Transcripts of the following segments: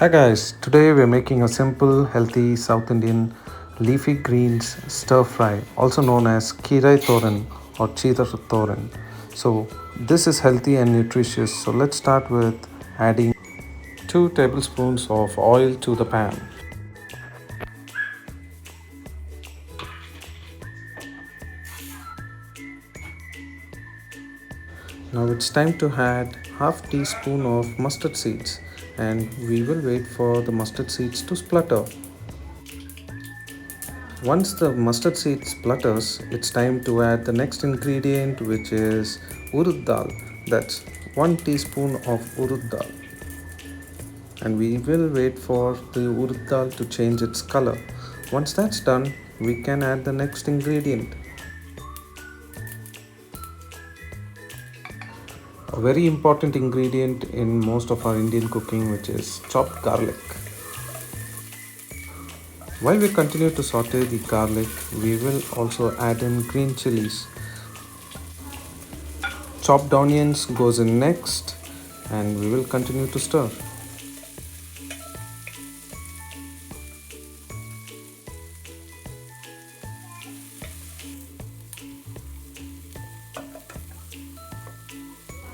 Hi guys, today we're making a simple, healthy South Indian leafy greens stir fry, also known as Keerai Thoran or cheera Thoran. So this is healthy and nutritious. So let's start with adding 2 tablespoons of oil to the pan. Now it's time to add half teaspoon of mustard seeds and we will wait for the mustard seeds to splutter. Once the mustard seed splutters, it's time to add the next ingredient, which is urud dal. That's 1 teaspoon of urud dal. And we will wait for the urud dal to change its color. Once that's done, we can add the next ingredient. A very important ingredient in most of our Indian cooking, which is chopped garlic. While we continue to saute the garlic, we will also add in green chilies. Chopped onions goes in next and we will continue to stir.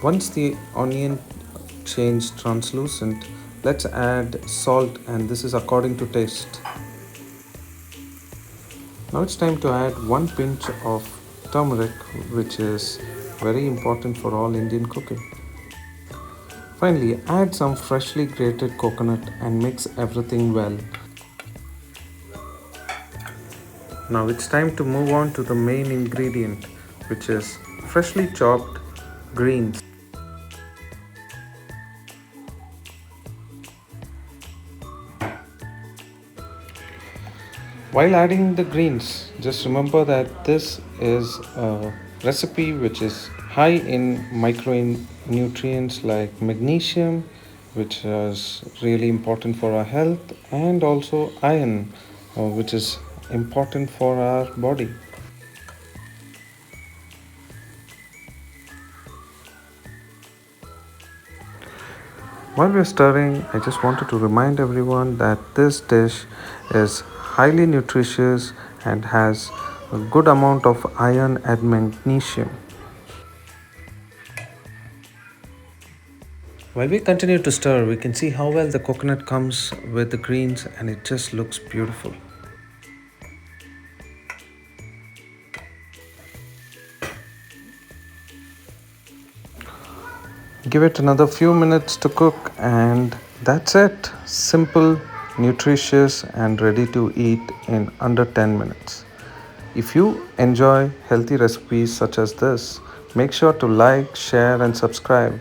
Once the onion changed translucent, let's add salt and this is according to taste. Now it's time to add 1 pinch of turmeric, which is very important for all Indian cooking. Finally, add some freshly grated coconut and mix everything well. Now it's time to move on to the main ingredient, which is freshly chopped greens. While adding the greens, just remember that this is a recipe which is high in micronutrients like magnesium, which is really important for our health, and also iron, which is important for our body. While we're stirring, I just wanted to remind everyone that this dish is highly nutritious and has a good amount of iron and magnesium. While we continue to stir, we can see how well the coconut comes with the greens and it just looks beautiful. Give it another few minutes to cook and that's it. Simple, nutritious and ready to eat in under 10 minutes. If you enjoy healthy recipes such as this, make sure to like, share and subscribe.